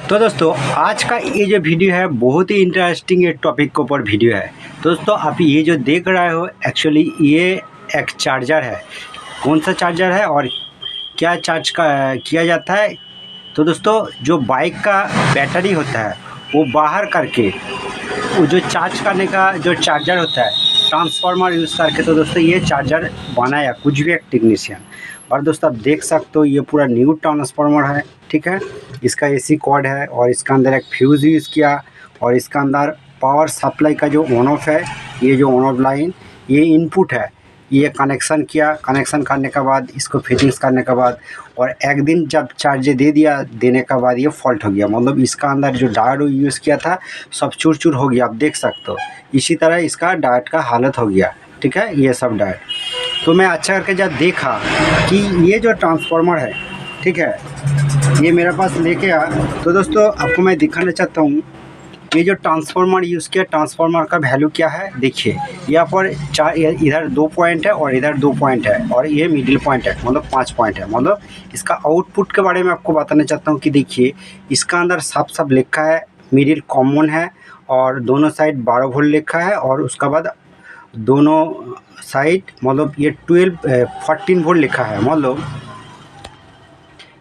तो दोस्तों आज का ये जो वीडियो है बहुत ही इंटरेस्टिंग एक टॉपिक के ऊपर वीडियो है। दोस्तों आप ये जो देख रहे हो एक्चुअली ये एक चार्जर है। कौन सा चार्जर है और क्या चार्ज किया जाता है। तो दोस्तों जो बाइक का बैटरी होता है वो बाहर करके वो जो चार्ज करने का जो चार्जर होता है ट्रांसफार्मर यूज़ करके तो दोस्तों ये चार्जर बनाया कुछ भी एक टेक्नीशियन। और दोस्तों आप देख सकते हो ये पूरा न्यू ट्रांसफार्मर है, ठीक है। इसका एसी कॉर्ड है और इसका अंदर एक फ्यूज़ यूज़ किया और इसका अंदर पावर सप्लाई का जो ऑन ऑफ है, ये जो ऑन ऑफ लाइन ये इनपुट है, ये कनेक्शन किया। कनेक्शन करने के बाद इसको फिटिंग्स करने के बाद और एक दिन जब चार्ज दे दिया, देने के बाद ये फॉल्ट हो गया। मतलब इसका अंदर जो डायोड यूज़ किया था सब चूर चूर हो गया, आप देख सकते हो। इसी तरह इसका डायोड का हालत हो गया, ठीक है, ये सब डायोड। तो मैं अच्छा करके जब देखा कि ये जो ट्रांसफार्मर है, ठीक है, ये मेरे पास लेके आ, तो दोस्तों आपको मैं दिखाना चाहता हूँ ये जो ट्रांसफार्मर यूज़ किया, ट्रांसफार्मर का वैल्यू क्या है। देखिए यहाँ पर चार, इधर 2 पॉइंट है और इधर 2 पॉइंट है और ये मिडिल पॉइंट है, मतलब 5 पॉइंट है। मतलब इसका आउटपुट के बारे में आपको बताना चाहता हूँ कि देखिए इसका अंदर साफ साफ लिखा है मिडिल कॉमन है और दोनों साइड 12 वोल्ट लिखा है और उसके बाद दोनों साइड मतलब ये 14 वोल्ट लिखा है। मतलब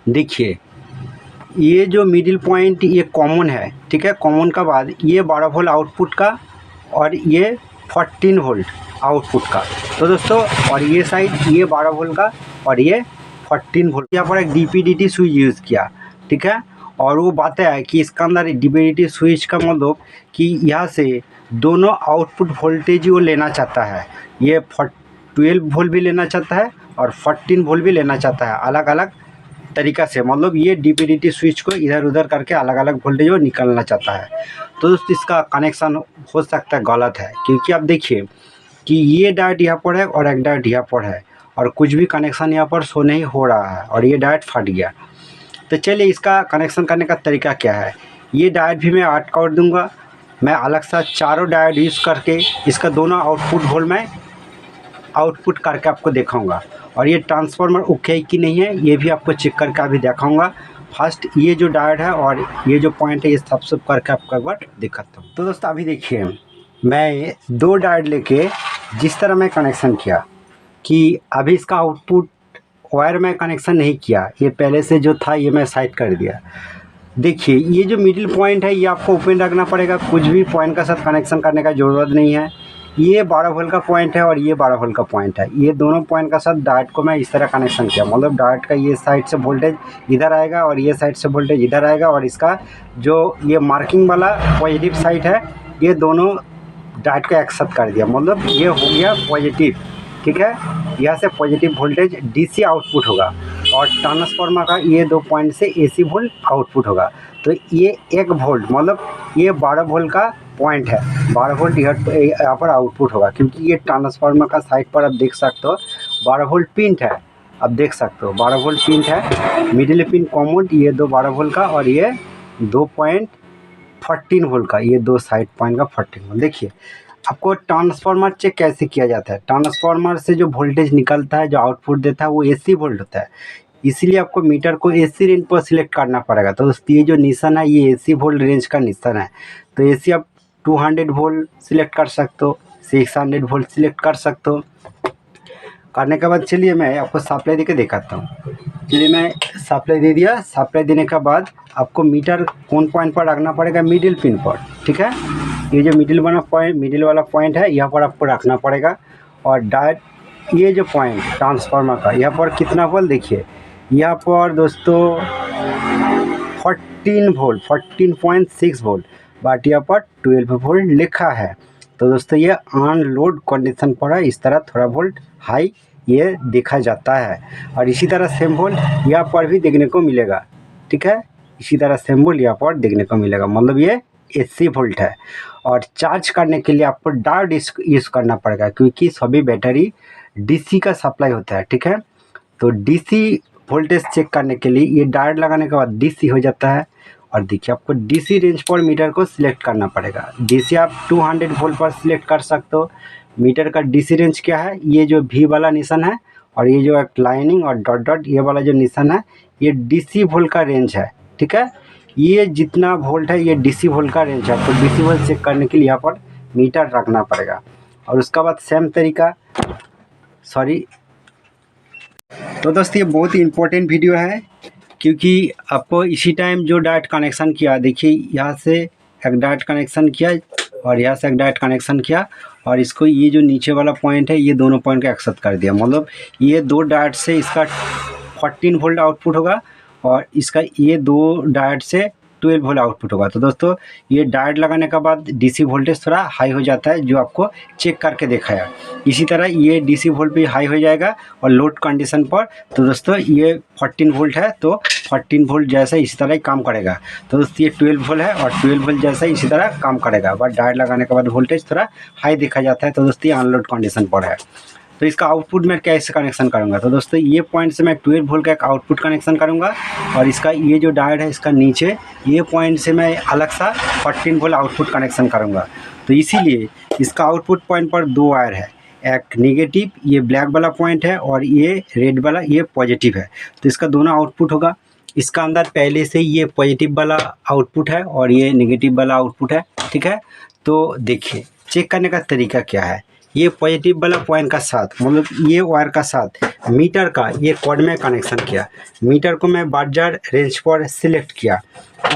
देखिए ये जो मिडिल पॉइंट ये कॉमन है, ठीक है। कॉमन का बाद ये 12 वोल्ट आउटपुट का और ये 14 वोल्ट आउटपुट का। तो दोस्तों और ये साइड ये 12 वोल्ट का और ये 14 वोल्ट। यहाँ पर एक डीपीडीटी स्विच यूज़ किया, ठीक है। और वो बात है कि इसका अंदर डीपीडीटी स्विच का मतलब कि यहाँ से दोनों आउटपुट वोल्टेज वो लेना चाहता है। ये 12 वोल्ट भी लेना चाहता है और 14 वोल्ट भी लेना चाहता है, अलग अलग तरीका से। मतलब ये डीपीडीटी स्विच को इधर उधर करके अलग अलग वोल्टेज वो निकालना चाहता है। तो दोस्तों इसका कनेक्शन हो सकता है गलत है, क्योंकि आप देखिए कि ये डायोड यहाँ पर है और एक डायोड यहाँ पर है और कुछ भी कनेक्शन यहाँ पर शो नहीं हो रहा है और ये डायोड फट गया। तो चलिए इसका कनेक्शन करने का तरीका क्या है। ये डायोड भी मैं ऐड कर दूँगा। मैं अलग से चारों डायोड यूज़ करके इसका दोनों आउटपुट वोल्ट में आउटपुट करके आपको दिखाऊंगा और ये ट्रांसफार्मर ओके कि नहीं है ये भी आपको चेक करके अभी दिखाऊंगा। फर्स्ट ये जो डायोड है और ये जो पॉइंट है ये सब करके आपको एक बार दिखाता हूँ। तो दोस्तों अभी देखिए मैं 2 डायोड लेके जिस तरह मैं कनेक्शन किया कि अभी इसका आउटपुट वायर में कनेक्शन नहीं किया, ये पहले से जो था ये मैं साइड कर दिया। देखिए ये जो मिडिल पॉइंट है ये आपको ओपन रखना पड़ेगा, कुछ भी पॉइंट का साथ कनेक्शन करने का ज़रूरत नहीं है। ये 12 वोल्ट का पॉइंट है और ये 12 वोल्ट का पॉइंट है। ये दोनों पॉइंट का साथ डायोड को मैं इस तरह कनेक्शन किया। मतलब डायोड का ये साइड से वोल्टेज इधर आएगा और ये साइड से वोल्टेज इधर आएगा और इसका जो ये मार्किंग वाला पॉजिटिव साइड है ये दोनों डायोड को एक साथ कर दिया। मतलब ये हो गया पॉजिटिव, ठीक है। यहाँ से पॉजिटिव वोल्टेज डीसी आउटपुट होगा और ट्रांसफार्मर का ये 2 पॉइंट से एसी वोल्ट आउटपुट होगा। तो ये 1 वोल्ट मतलब ये 12 वोल्ट का पॉइंट है, 12 वोल्ट यहाँ पर आउटपुट होगा, क्योंकि ये ट्रांसफार्मर का साइड पर आप देख सकते हो 12 वोल्ट पिन है। आप देख सकते हो 12 वोल्ट पिन है, मिडिल पिन कॉमन ये 2 12 वोल्ट का और ये 2.14 वोल्ट का, ये 2 साइड पॉइंट का 14 वोल्ट। देखिए आपको ट्रांसफार्मर चेक कैसे किया जाता है। ट्रांसफार्मर से जो वोल्टेज निकलता है, जो आउटपुट देता है वो एसी वोल्ट होता है, इसलिए आपको मीटर को एसी रेंज पर सिलेक्ट करना पड़ेगा। तो दोस्तों ये जो निशान है ये एसी वोल्ट रेंज का निशान है। तो एसी आप 200 वोल्ट सिलेक्ट कर सकते हो, 600 वोल्ट सिलेक्ट कर सकते हो। करने के बाद चलिए मैं आपको सप्लाई दे के दिखाता हूँ। चलिए मैं सप्लाई दे दिया। सप्लाई देने के बाद आपको मीटर कौन पॉइंट पर रखना पड़ेगा, मिडिल पिन पर, ठीक है। ये जो मिडिल वाला पॉइंट है यहाँ पर आपको रखना पड़ेगा। और डायोड ये जो पॉइंट ट्रांसफार्मर का यहाँ पर कितना वोल्ट देखिए, यहाँ पर दोस्तों 14 वोल्ट 14.6 वोल्ट, बट यहाँ पर 12 वोल्ट लिखा है। तो दोस्तों ये अनलोड कंडीशन पर है, इस तरह थोड़ा वोल्ट हाई ये देखा जाता है। और इसी तरह सेम वोल्ट यहाँ पर भी देखने को मिलेगा, ठीक है। इसी तरह सेम वोल्ट यहाँ पर देखने को मिलेगा। मतलब ये 80 वोल्ट है। और चार्ज करने के लिए आपको डायोड यूज़ करना पड़ेगा, क्योंकि सभी बैटरी डीसी का सप्लाई होता है, ठीक है। तो डीसी वोल्टेज चेक करने के लिए ये डायोड लगाने के बाद डीसी हो जाता है। और देखिए आपको डीसी रेंज पर मीटर को सिलेक्ट करना पड़ेगा। डीसी आप 200 वोल्ट पर सिलेक्ट कर सकते हो। मीटर का डीसी रेंज क्या है, ये जो भी वाला निशान है और ये जो एक लाइनिंग और डॉट डॉट ये वाला जो निशान है ये डीसी वोल्ट का रेंज है, ठीक है। ये जितना वोल्ट है ये डीसी वोल्ट का रेंज है, तो डीसी वोल्ट चेक करने के लिए यहाँ पर मीटर रखना पड़ेगा। और उसका बाद सेम तरीका तो दोस्तों ये बहुत ही इम्पोर्टेंट वीडियो है, क्योंकि आपको इसी टाइम जो डायरेक्ट कनेक्शन किया, देखिए यहाँ से एक डायरेक्ट कनेक्शन किया और यहाँ से एक डायरेक्ट कनेक्शन किया, और इसको ये जो नीचे वाला पॉइंट है ये दोनों पॉइंट को एक्सेप्ट कर दिया, मतलब ये दो डायरेक्ट से इसका 14 वोल्ट आउटपुट होगा और इसका ये दो डायरेक्ट से 12 वोल्ट आउटपुट होगा। तो दोस्तों ये डायोड लगाने के बाद डीसी वोल्टेज थोड़ा हाई हो जाता है, जो आपको चेक करके दिखाया। इसी तरह ये डीसी वोल्ट भी हाई हो जाएगा और लोड कंडीशन पर, तो दोस्तों ये 14 वोल्ट है, तो 14 वोल्ट जैसा इसी तरह ही काम करेगा। तो दोस्तों ये 12 वोल्ट है और 12 वोल्ट जैसा इसी तरह काम करेगा, बट डायोड लगाने के बाद वोल्टेज थोड़ा हाई देखा जाता है। तो दोस्तों ये अनलोड कंडीशन पर है। तो इसका आउटपुट मैं कैसे कनेक्शन करूँगा, तो दोस्तों ये पॉइंट से मैं 12 वोल्ट का एक आउटपुट कनेक्शन करूँगा, और इसका ये जो डायोड है इसका नीचे ये पॉइंट से मैं अलग सा 14 वोल्ट आउटपुट कनेक्शन करूँगा। तो इसीलिए इसका आउटपुट पॉइंट पर दो वायर है, एक नेगेटिव ये ब्लैक वाला पॉइंट है और ये रेड वाला ये पॉजिटिव है। तो इसका दोनों आउटपुट होगा। इसका अंदर पहले से ये पॉजिटिव वाला आउटपुट है और ये नेगेटिव वाला आउटपुट है, ठीक है। तो देखिए चेक करने का तरीका क्या है। ये पॉजिटिव वाला पॉइंट का साथ, मतलब ये वायर का साथ मीटर का ये कॉर्ड में कनेक्शन किया। मीटर को मैं बाजार रेंज पर सिलेक्ट किया,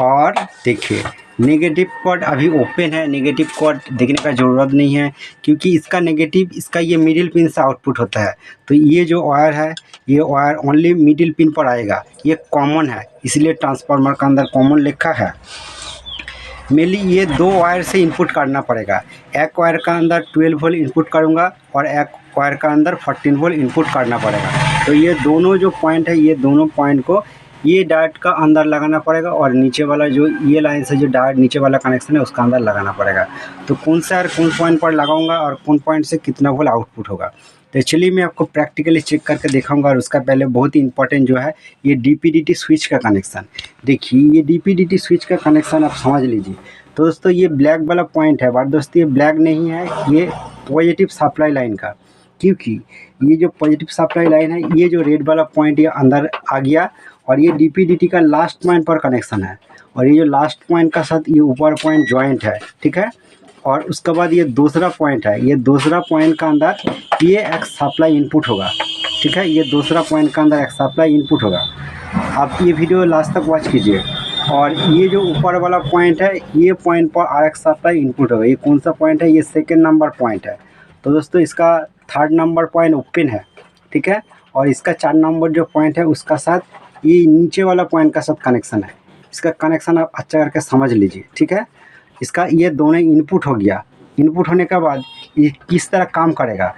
और देखिए नेगेटिव कॉर्ड अभी ओपन है, नेगेटिव कॉर्ड देखने का ज़रूरत नहीं है, क्योंकि इसका नेगेटिव इसका ये मिडिल पिन से आउटपुट होता है। तो ये जो वायर है ये वायर ओनली मिडिल पिन पर आएगा, ये कॉमन है, इसलिए ट्रांसफार्मर का अंदर कॉमन लिखा है। मेनली ये दो वायर से इनपुट करना पड़ेगा। एक वायर का अंदर 12 वोल्ट इनपुट करूँगा और एक वायर का अंदर 14 वोल्ट इनपुट करना पड़ेगा। तो ये दोनों जो पॉइंट है ये दोनों पॉइंट को ये डायोड का अंदर लगाना पड़ेगा, और नीचे वाला जो ये लाइन से जो डायोड नीचे वाला कनेक्शन है उसका अंदर लगाना पड़ेगा। तो कौन सा वायर कौन पॉइंट पर लगाऊंगा और कौन पॉइंट से कितना वोल्ट आउटपुट होगा, तो चलिए मैं आपको प्रैक्टिकली चेक करके दिखाऊंगा। और उसका पहले बहुत ही इंपॉर्टेंट जो है ये डीपीडीटी स्विच का कनेक्शन। देखिए ये डीपीडीटी स्विच का कनेक्शन आप समझ लीजिए। तो दोस्तों ये ब्लैक वाला पॉइंट है, बट दोस्तों ये ब्लैक नहीं है, ये पॉजिटिव सप्लाई लाइन का, क्योंकि ये जो पॉजिटिव सप्लाई लाइन है ये जो रेड वाला पॉइंट ये अंदर आ गया, और ये डीपीडीटी का लास्ट पॉइंट पर कनेक्शन है, और ये जो लास्ट पॉइंट का साथ ये ऊपर पॉइंट जॉइंट है, ठीक है। और उसके बाद ये दूसरा पॉइंट है, ये दूसरा पॉइंट का अंदर ये एक सप्लाई इनपुट होगा, ठीक है। ये दूसरा पॉइंट का अंदर एक सप्लाई इनपुट होगा। आप ये वीडियो लास्ट तक वॉच कीजिए। और ये जो ऊपर वाला पॉइंट है ये पॉइंट पर और एक सप्लाई इनपुट होगा। ये कौन सा पॉइंट है, ये सेकेंड नंबर पॉइंट है। तो दोस्तों इसका थर्ड नंबर पॉइंट ओपन है, ठीक है। और इसका 4 नंबर जो पॉइंट है उसका साथ ये नीचे वाला पॉइंट का साथ कनेक्शन है। इसका कनेक्शन आप अच्छा करके समझ लीजिए, ठीक है। इसका ये दोनों इनपुट हो गया। इनपुट होने के बाद ये किस तरह काम करेगा,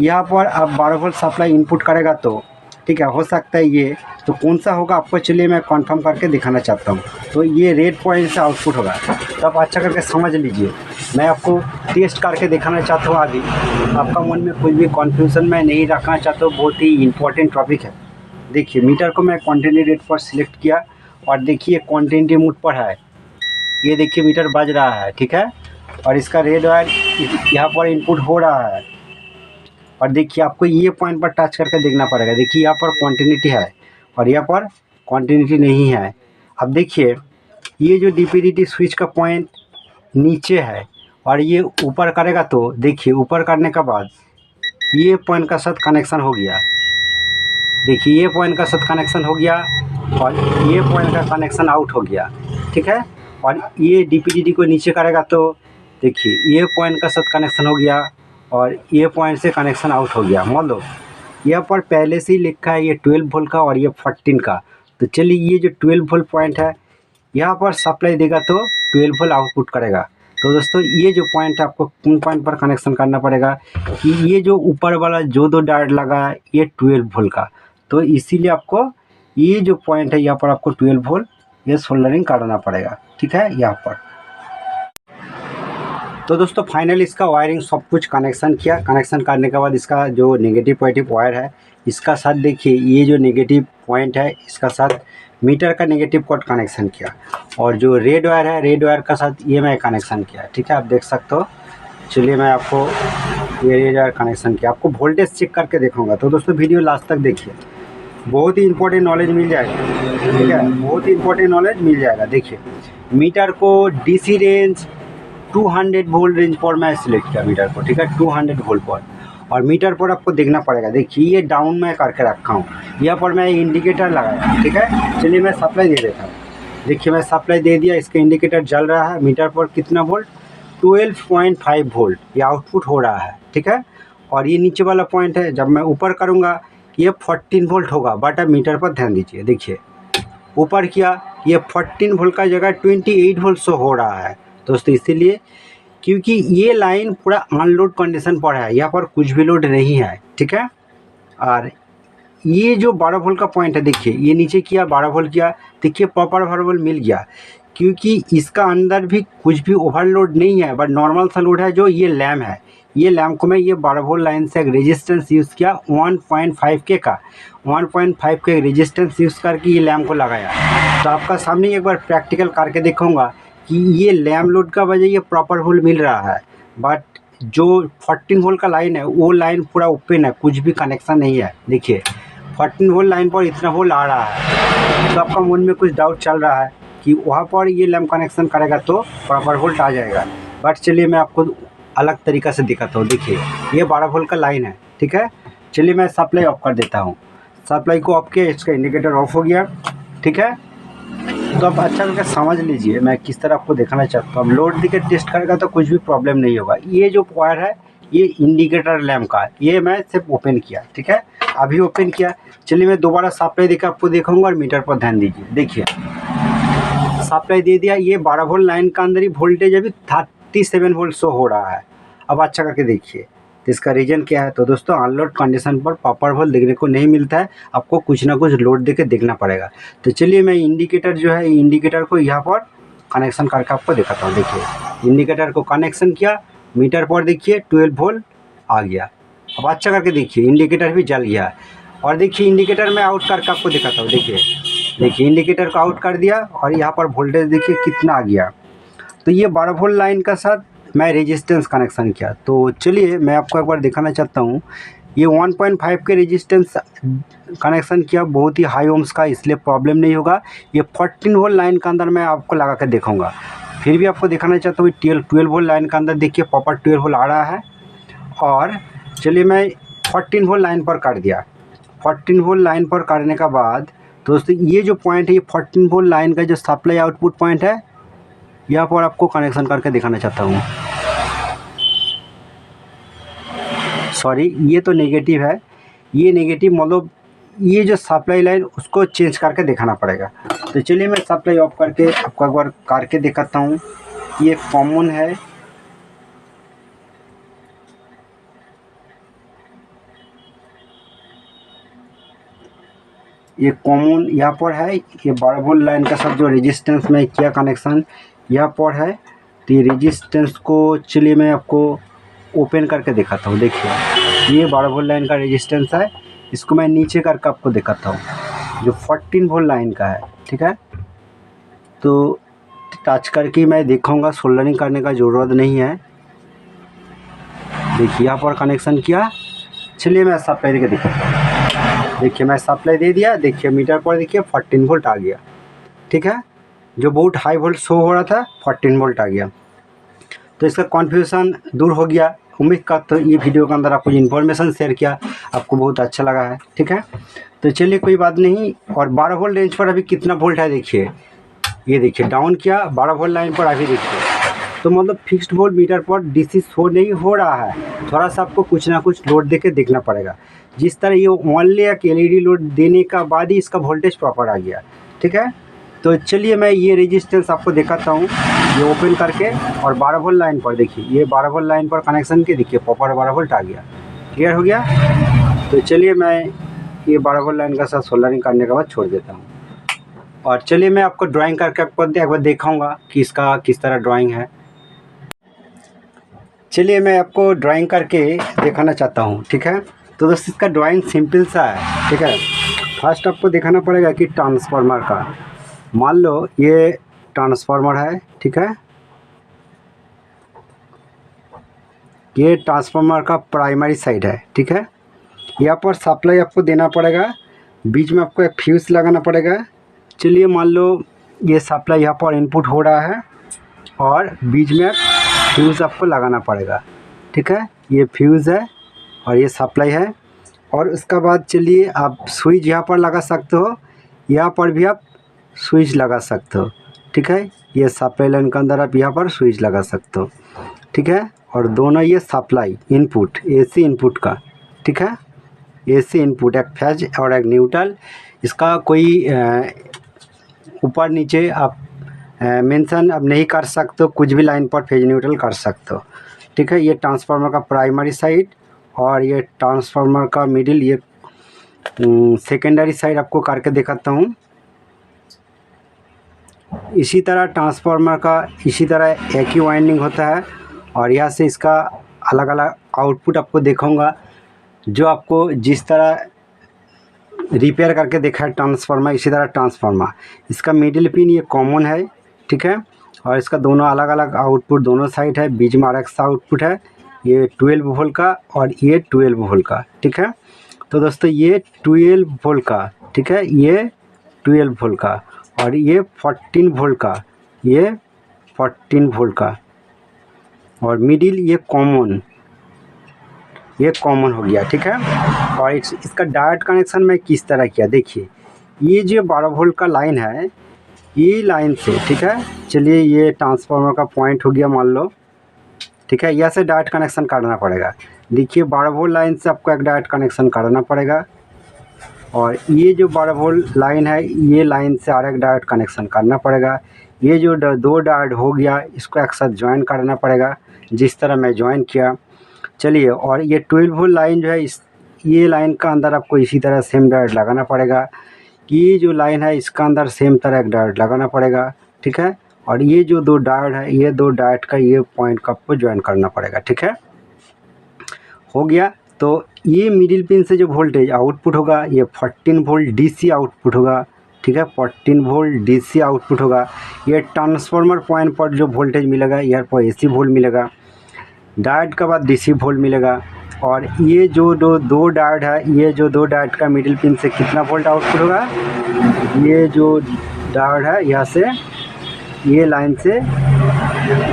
यहाँ पर आप 12 वोल्ट सप्लाई इनपुट करेगा तो ठीक है, हो सकता है ये, तो कौन सा होगा आपको चलिए मैं कंफर्म करके दिखाना चाहता हूँ। तो ये रेड पॉइंट से आउटपुट होगा, तो आप अच्छा करके समझ लीजिए। मैं आपको टेस्ट करके दिखाना चाहता हूँ आगे, आपका मन में कोई भी कन्फ्यूज़न मैं नहीं रखना चाहता हूँ, बहुत ही इंपॉर्टेंट टॉपिक है। देखिए मीटर को मैं क्वांटिटी रेट पर सिलेक्ट किया, और देखिए क्वांटिटी मोड पर है, ये देखिए मीटर बज रहा है, ठीक है। और इसका रेड वायर यहाँ पर इनपुट हो रहा है, और देखिए आपको ये पॉइंट पर टच करके देखना पड़ेगा। देखिए यहाँ पर क्वांटिटी है और यहाँ पर क्वांटिटी नहीं है। अब देखिए ये जो डीपीडीटी स्विच का पॉइंट नीचे है और ये ऊपर करेगा, तो देखिए ऊपर करने के बाद ये पॉइंट का साथ कनेक्शन हो गया। देखिए ये पॉइंट का साथ कनेक्शन हो गया और ये पॉइंट का कनेक्शन आउट हो गया, ठीक है। और ये डीपीडीटी को नीचे करेगा तो देखिए ये पॉइंट का साथ कनेक्शन हो गया और ये पॉइंट से कनेक्शन आउट हो गया। मान लो यहाँ पर पहले से ही लिखा है ये 12 वोल्ट का और ये 14 का। तो चलिए ये जो 12 वोल्ट पॉइंट है यहाँ पर सप्लाई देगा तो 12 वोल्ट आउटपुट करेगा। तो दोस्तों ये जो पॉइंट है आपको कौन पॉइंट पर कनेक्शन करना पड़ेगा कि ये जो ऊपर वाला जो दो डायोड लगा है ये 12 वोल्ट का, तो इसीलिए आपको ये जो पॉइंट है यहाँ पर आपको 12 वोल्ट ये सोल्डरिंग करना पड़ेगा, ठीक है, यहाँ पर। तो दोस्तों फाइनली इसका वायरिंग सब कुछ कनेक्शन किया। कनेक्शन करने के बाद इसका जो नेगेटिव पॉजिटिव वायर है इसका साथ देखिए ये जो नेगेटिव पॉइंट है इसका साथ मीटर का नेगेटिव कॉर्ड कनेक्शन किया, और जो रेड वायर है रेड वायर का साथ ये मैं कनेक्शन किया, ठीक है, आप देख सकते हो। चलिए मैं आपको ये रेड वायर कनेक्शन किया, आपको वोल्टेज चेक करके दिखाऊंगा। तो दोस्तों वीडियो लास्ट तक देखिए। बहुत ही इंपॉर्टेंट नॉलेज मिल जाएगा, ठीक है, बहुत ही इंपॉर्टेंट नॉलेज मिल जाएगा। देखिए मीटर को डीसी रेंज 200 वोल्ट रेंज पर मैं सिलेक्ट किया मीटर को, ठीक है, 200 वोल्ट पर। और मीटर पर आपको देखना पड़ेगा, देखिए ये डाउन में करके रखा हूँ, यहाँ पर मैं इंडिकेटर लगाया, ठीक है। चलिए मैं सप्लाई दे देता हूँ। देखिए मैं सप्लाई दे दिया, इसका इंडिकेटर जल रहा है। मीटर पर कितना वोल्ट, 12.5 वोल्ट ये आउटपुट हो रहा है, ठीक है। और ये नीचे वाला पॉइंट है, जब मैं ऊपर करूँगा ये 14 वोल्ट होगा, बट अब मीटर पर ध्यान दीजिए। देखिए ऊपर किया, ये 14 वोल्ट का जगह 28 वोल्ट शो हो रहा है दोस्तों, इसीलिए क्योंकि ये लाइन पूरा अनलोड कंडीशन पर है, यहाँ पर कुछ भी लोड नहीं है, ठीक है। और ये जो 12 वोल्ट का पॉइंट है, देखिए ये नीचे किया 12 वोल्ट किया, देखिए प्रॉपर ओवरलोड मिल गया, क्योंकि इसका अंदर भी कुछ भी ओवरलोड नहीं है, बट नॉर्मल सा लोड है जो ये लैम्प है। ये लैम्प को मैं ये 12 वोल्ट लाइन से एक रेजिस्टेंस यूज़ किया 1.5 के का, 1.5 के रेजिस्टेंस यूज़ करके ये लैम्प को लगाया। तो आपका सामने एक बार प्रैक्टिकल करके दिखाऊंगा कि ये लैम्प लोड का वजह ये प्रॉपर वोल्ट मिल रहा है, बट जो 14 वोल्ट का लाइन है वो लाइन पूरा ओपन है, कुछ भी कनेक्शन नहीं है। देखिए 14 वोल्ट लाइन पर इतना वोल्ट आ रहा है, तो आपका मन में कुछ डाउट चल रहा है कि वहाँ पर ये लैम्प कनेक्शन करेगा तो प्रॉपर वोल्ट आ जाएगा, बट चलिए मैं आपको अलग तरीक़ा से दिखाता हूँ। देखिए ये 12 वोल्ट का लाइन है, ठीक है। चलिए मैं सप्लाई ऑफ कर देता हूँ। सप्लाई को ऑफ किया, इसका इंडिकेटर ऑफ हो गया, ठीक है। तो आप अच्छा करके समझ लीजिए मैं किस तरह आपको दिखाना चाहता हूँ। लोड देके टेस्ट करेगा तो कुछ भी प्रॉब्लम नहीं होगा। ये जो वायर है ये इंडिकेटर लैम्प का, ये मैं सिर्फ ओपन किया, ठीक है, अभी ओपन किया। चलिए मैं दोबारा सप्लाई देकर आपको दिखाऊंगा और मीटर पर ध्यान दीजिए। देखिए सप्लाई दे दिया, ये 12 वोल्ट लाइन का अंदर ही वोल्टेज अभी 37 वोल्ट शो हो रहा है। अब अच्छा करके देखिए, तो इसका रीज़न क्या है। तो दोस्तों अनलोड कंडीशन पर प्रॉपर वोल्ट देखने को नहीं मिलता है, आपको कुछ ना कुछ लोड देके देखना पड़ेगा। तो चलिए मैं इंडिकेटर जो है, इंडिकेटर को यहाँ पर कनेक्शन करके आपको दिखाता हूँ। देखिए इंडिकेटर को कनेक्शन किया, मीटर पर देखिए 12 वोल्ट आ गया। अब अच्छा करके देखिए इंडिकेटर भी जल गया। और देखिए इंडिकेटर में आउट करके आपको दिखाता हूँ। देखिए इंडिकेटर को आउट कर दिया और यहाँ पर वोल्टेज देखिए कितना आ गया। तो ये 12 वोल्ट लाइन का साथ मैं रेजिस्टेंस कनेक्शन किया। तो चलिए मैं आपको एक बार दिखाना चाहता हूँ। ये 1.5 के रेजिस्टेंस कनेक्शन किया, बहुत ही हाई ओम्स का, इसलिए प्रॉब्लम नहीं होगा। ये 14 वोल्ट लाइन के अंदर मैं आपको लगा कर दिखाऊंगा। फिर भी आपको दिखाना चाहता हूँ 12 वोल्ट लाइन के अंदर देखिए प्रॉपर 12 वोल्ट आ रहा है। और चलिए मैं 14 वोल्ट लाइन पर काट दिया। 14 वोल्ट लाइन पर काटने का बाद दोस्तों ये जो पॉइंट है, ये 14 वोल्ट लाइन का जो सप्लाई आउटपुट पॉइंट है, यहाँ पर आपको कनेक्शन करके दिखाना चाहता हूँ। सॉरी ये तो नेगेटिव है, ये नेगेटिव मतलब ये जो सप्लाई लाइन उसको चेंज करके दिखाना पड़ेगा। तो चलिए मैं सप्लाई ऑफ करके आपको एक बार करके दिखाता हूँ। ये कॉमन है, ये कॉमन यहाँ पर है। ये 12 वोल्ट लाइन का सब जो रेजिस्टेंस में किया कनेक्शन यहाँ पर है। तो ये रेजिस्टेंस को चलिए मैं आपको ओपन करके दिखाता हूँ। देखिए ये 12 वोल्ट लाइन का रेजिस्टेंस है, इसको मैं नीचे करके आपको दिखाता हूँ जो 14 वोल्ट लाइन का है, ठीक है। तो टच करके मैं दिखाऊंगा, सोल्डरिंग करने का ज़रूरत नहीं है। देखिए यहाँ पर कनेक्शन किया। चलिए मैं सप्लाई देके दिखाता हूँ। देखिए मैं सप्लाई दे दिया, देखिए मीटर पर देखिए 14 वोल्ट आ गया, ठीक है। जो बहुत हाई वोल्ट शो हो रहा था 14 वोल्ट आ गया। तो इसका कन्फ्यूज़न दूर हो गया। उम्मीद करता हूँ ये वीडियो के अंदर आपको इन्फॉर्मेशन शेयर किया, आपको बहुत अच्छा लगा है, ठीक है। तो चलिए कोई बात नहीं। और 12 वोल्ट रेंज पर अभी कितना वोल्ट है देखिए, ये देखिए डाउन किया 12 वोल्ट लाइन पर अभी देखिए। तो मतलब फिक्स्ड वोल्ट मीटर पर डीसी शो नहीं हो रहा है, थोड़ा सा आपको कुछ ना कुछ लोड देके देखना पड़ेगा। जिस तरह ये ओनली एक एलईडी लोड देने का बाद ही इसका वोल्टेज प्रॉपर आ गया, ठीक है। तो चलिए मैं ये रेजिस्टेंस आपको दिखाता हूँ, ये ओपन करके। और 12 वोल्ट लाइन पर देखिए, ये 12 वोल्ट लाइन पर कनेक्शन के देखिए प्रॉपर 12 वोल्ट आ गया, क्लियर हो गया। तो चलिए मैं ये 12 वोल्ट लाइन का साथ सोल्डरिंग करने के बाद छोड़ देता हूँ। और चलिए मैं आपको ड्राइंग करके आपको एक बार दिखाऊँगा कि इसका किस तरह ड्राइंग है। चलिए मैं आपको ड्राइंग करके दिखाना चाहता हूँ, ठीक है। तो दोस्तों इसका ड्राइंग सिंपल सा है, ठीक है। फर्स्ट आपको दिखाना पड़ेगा कि ट्रांसफार्मर का, मान लो ये ट्रांसफार्मर है, ठीक है। ये ट्रांसफार्मर का प्राइमरी साइड है, ठीक है। यहाँ पर सप्लाई आपको देना पड़ेगा बीच में आपको एक फ्यूज़ लगाना पड़ेगा। चलिए मान लो ये सप्लाई यहाँ पर इनपुट हो रहा है और बीच में फ्यूज़ आपको लगाना पड़ेगा, ठीक है। ये फ्यूज़ है और ये सप्लाई है। और उसका बाद चलिए आप स्विच यहाँ पर लगा सकते हो, यहाँ पर भी आप स्विच लगा सकते हो, ठीक है। ये सप्लाई लाइन के अंदर आप यहाँ पर स्विच लगा सकते हो, ठीक है। और दोनों ये सप्लाई इनपुट एसी इनपुट का, ठीक है। एसी इनपुट एक फेज और एक न्यूट्रल। इसका कोई ऊपर नीचे आप मेंशन अब नहीं कर सकते हो, कुछ भी लाइन पर फेज न्यूट्रल कर सकते हो, ठीक है। ये ट्रांसफार्मर का प्राइमरी साइड और ये ट्रांसफार्मर का मिडिल, ये सेकेंडरी साइड आपको करके दिखाता हूँ। इसी तरह ट्रांसफार्मर का इसी तरह एक ही वाइंडिंग होता है और यहाँ से इसका अलग अलग आउटपुट आपको दिखाऊंगा, जो आपको जिस तरह रिपेयर करके देखा है ट्रांसफार्मर, इसी तरह ट्रांसफार्मर इसका मिडिल पिन ये कॉमन है, ठीक है। और इसका दोनों अलग अलग आउटपुट दोनों साइड है, बीच में RX आउटपुट है, ये 12 वोल्ट का और ये 12 वोल्ट का, ठीक है। तो दोस्तों ये 12 वोल्ट का, ठीक है, ये 12 वोल्ट का और ये 14 वोल्ट का, ये 14 वोल्ट का और मिडिल ये कॉमन हो गया, ठीक है। और इसका डायरेक्ट कनेक्शन मैं किस तरह किया, देखिए ये जो 12 वोल्ट का लाइन है, ये लाइन से, ठीक है। चलिए ये ट्रांसफार्मर का पॉइंट हो गया मान लो, ठीक है। यहाँ से डायरेक्ट कनेक्शन करना पड़ेगा। देखिए 12 वोल्ट लाइन से आपको एक डायरेक्ट कनेक्शन करना पड़ेगा और ये जो 12 वोल्ट लाइन है, ये लाइन से और एक डायरेक्ट कनेक्शन करना पड़ेगा। ये जो दो डायरेक्ट हो गया, इसको एक साथ ज्वाइन करना पड़ेगा, जिस तरह मैं ज्वाइन किया। चलिए और ये 12 वोल्ट लाइन जो है, ये लाइन का अंदर आपको इसी तरह सेम डायरेक्ट लगाना पड़ेगा। ये जो लाइन है इसका अंदर सेम तरह एक डायरेक्ट लगाना पड़ेगा, ठीक है। और ये जो दो डायरेक्ट है, ये दो डायरेक्ट का ये पॉइंट का आपको ज्वाइन करना पड़ेगा, ठीक है। हो गया। तो ये मिडिल पिन से जो वोल्टेज आउटपुट होगा, ये 14 वोल्ट DC आउटपुट होगा, ठीक है। 14 वोल्ट DC आउटपुट होगा। ये ट्रांसफार्मर पॉइंट पर जो वोल्टेज मिलेगा, यहाँ पर AC वोल्ट मिलेगा, डायरेक्ट के बाद DC वोल्ट मिलेगा। और ये जो दो डायरेक्ट है, ये जो दो डायरेक्ट का मिडिल पिन से कितना वोल्ट आउटपुट होगा, ये जो डायरेक्ट है यहाँ से, ये लाइन से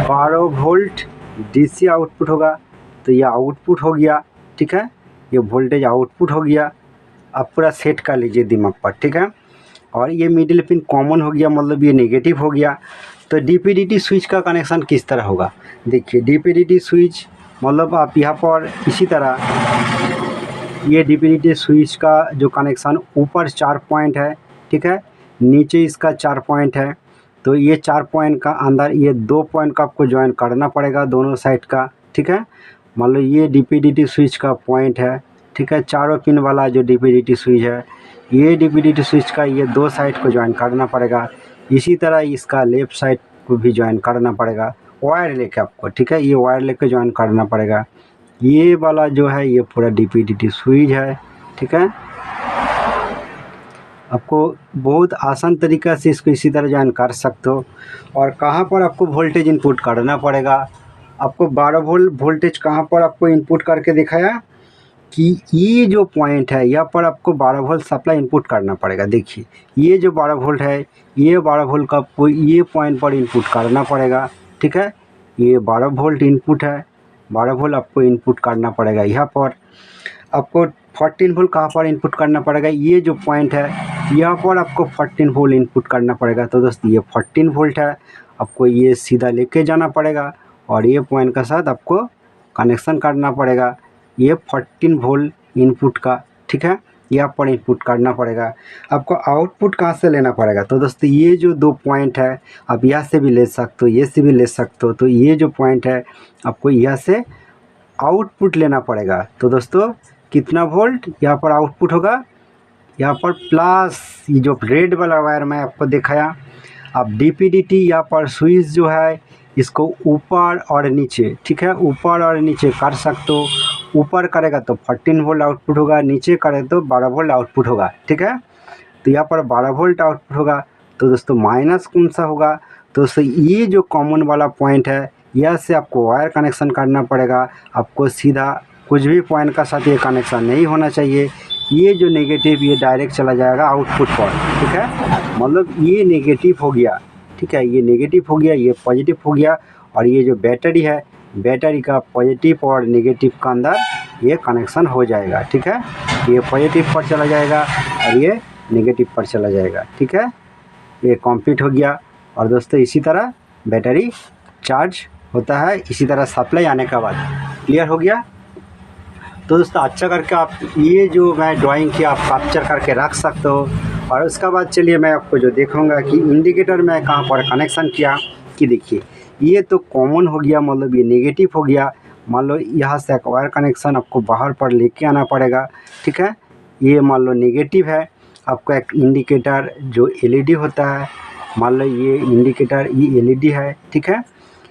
12 वोल्ट DC आउटपुट होगा। तो ये आउटपुट हो गया, ठीक है। ये वोल्टेज आउटपुट हो गया। अब पूरा सेट कर लीजिए दिमाग पर, ठीक है। और ये मिडिल पिन कॉमन हो गया, मतलब ये नेगेटिव हो गया। तो DPDT स्विच का कनेक्शन किस तरह होगा, देखिए DPDT स्विच मतलब आप यहाँ पर इसी तरह, ये DPDT स्विच का जो कनेक्शन ऊपर 4 पॉइंट है, ठीक है, नीचे इसका 4 पॉइंट है। तो ये 4 पॉइंट का अंदर ये 2 पॉइंट का आपको ज्वाइन करना पड़ेगा दोनों साइड का, ठीक है। मान लो ये DPDT स्विच का पॉइंट है, ठीक है, चारों पिन वाला जो DPDT स्विच है, ये DPDT स्विच का ये 2 साइड को ज्वाइन करना पड़ेगा। इसी तरह इसका लेफ़्ट साइड को भी ज्वाइन करना पड़ेगा वायर लेके आपको, ठीक है। ये वायर लेके ज्वाइन करना पड़ेगा। ये वाला जो है ये पूरा DPDT स्विच है, ठीक है। आपको बहुत आसान तरीक़ा से इसको इसी तरह ज्वाइन कर सकते हो। और कहाँ पर आपको वोल्टेज इनपुट करना पड़ेगा, आपको 12 वोल्ट वोल्टेज कहाँ पर आपको इनपुट करके दिखाया कि ये जो पॉइंट है, यहाँ पर आपको 12 वोल्ट सप्लाई इनपुट करना पड़ेगा। देखिए ये जो 12 वोल्ट है, ये 12 वोल्ट का ये पॉइंट पर इनपुट करना पड़ेगा, ठीक है। ये 12 वोल्ट इनपुट है, 12 वोल्ट आपको इनपुट करना पड़ेगा। यहाँ पर आपको 14 वोल्ट कहाँ पर इनपुट करना पड़ेगा, ये जो पॉइंट है यहाँ पर आपको 14 वोल्ट इनपुट करना पड़ेगा। तो दोस्तों ये 14 वोल्ट है, आपको ये सीधा लेके जाना पड़ेगा और ये पॉइंट के साथ आपको कनेक्शन करना पड़ेगा। ये 14 वोल्ट इनपुट का, ठीक है, यहाँ पर इनपुट करना पड़ेगा। आपको आउटपुट कहाँ से लेना पड़ेगा, तो दोस्तों ये जो 2 पॉइंट है, आप यहाँ से भी ले सकते हो, ये से भी ले सकते हो। तो ये जो पॉइंट है आपको यहाँ से आउटपुट लेना पड़ेगा। तो दोस्तों कितना वोल्ट यहाँ पर आउटपुट होगा, यहाँ पर प्लस ये जो रेड वाला वायर मैं आपको दिखाया। अब DPDT यहाँ पर स्विच जो है इसको ऊपर और नीचे, ठीक है, ऊपर और नीचे कर सकते हो। ऊपर करेगा तो 14 वोल्ट आउटपुट होगा, नीचे करे तो 12 वोल्ट आउटपुट होगा, ठीक है। तो यहाँ पर 12 वोल्ट आउटपुट होगा। तो दोस्तों माइनस कौन सा होगा, तो दोस्तों ये जो कॉमन वाला पॉइंट है, यहाँ से आपको वायर कनेक्शन करना पड़ेगा। आपको सीधा कुछ भी पॉइंट का साथ ये कनेक्शन नहीं होना चाहिए। ये जो नेगेटिव ये डायरेक्ट चला जाएगा आउटपुट पर, ठीक है। मतलब ये नेगेटिव हो गया, ठीक है, ये नेगेटिव हो गया, ये पॉजिटिव हो गया, और ये जो बैटरी है, बैटरी का पॉजिटिव और नेगेटिव का अंदर ये कनेक्शन हो जाएगा, ठीक है। ये पॉजिटिव पर चला जाएगा और ये नेगेटिव पर चला जाएगा, ठीक है। ये कंप्लीट हो गया। और दोस्तों इसी तरह बैटरी चार्ज होता है, इसी तरह सप्लाई आने के बाद। क्लियर हो गया। तो दोस्तों अच्छा करके आप ये जो मैं ड्राइंग किया आप कैप्चर करके रख सकते हो। और उसके बाद चलिए मैं आपको जो दिखाऊंगा कि इंडिकेटर मैं कहाँ पर कनेक्शन किया, कि देखिए ये तो कॉमन हो गया, मतलब ये नेगेटिव हो गया। मान लो यहाँ से एक वायर कनेक्शन आपको बाहर पर लेके आना पड़ेगा, ठीक है। ये मान लो नेगेटिव है, आपको एक इंडिकेटर जो एलईडी होता है, मान लो ये इंडिकेटर ये एलईडी है, ठीक है।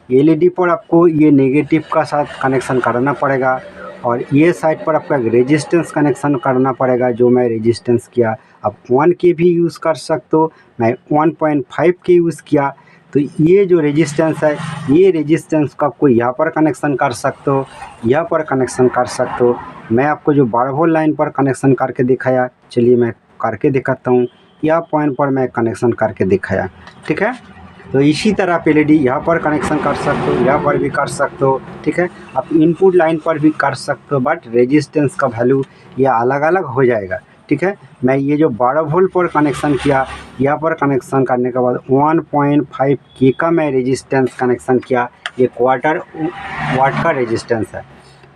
एलईडी पर आपको ये नेगेटिव का साथ कनेक्शन करना पड़ेगा, और ये साइड पर आपका रेजिस्टेंस कनेक्शन करना पड़ेगा, जो मैं रेजिस्टेंस किया। आप 1 के भी यूज़ कर सकते हो, मैं 1.5 के यूज़ किया। तो ये जो रेजिस्टेंस है, ये रेजिस्टेंस का कोई यहाँ पर कनेक्शन कर सकते हो, यहाँ पर कनेक्शन कर सकते हो। मैं आपको जो 12 वोल्ट लाइन पर कनेक्शन करके दिखाया, चलिए मैं करके दिखाता हूँ। यहाँ पॉइंट पर मैं कनेक्शन करके दिखाया, ठीक है। तो इसी तरह आप एलईडी यहाँ पर कनेक्शन कर सकते हो, यहाँ पर भी कर सकते हो, ठीक है। आप इनपुट लाइन पर भी कर सकते हो, बट रेजिस्टेंस का वैल्यू ये अलग अलग हो जाएगा, ठीक है। मैं ये जो 12 वोल्ट पर कनेक्शन किया, यहाँ पर कनेक्शन करने के बाद 1.5 के का मैं रेजिस्टेंस कनेक्शन किया। ये क्वार्टर वाट का रेजिस्टेंस है।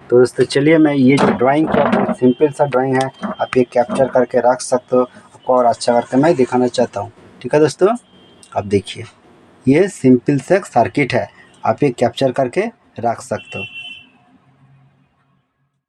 तो दोस्तों चलिए मैं ये जो ड्राइंग किया बहुत सिंपल सा ड्राइंग है, आप ये कैप्चर करके रख सकते हो। आपको और अच्छा करके मैं दिखाना चाहता हूँ, ठीक है दोस्तों। आप देखिए ये सिंपल से सर्किट है, आप ये कैप्चर करके रख सकते हो।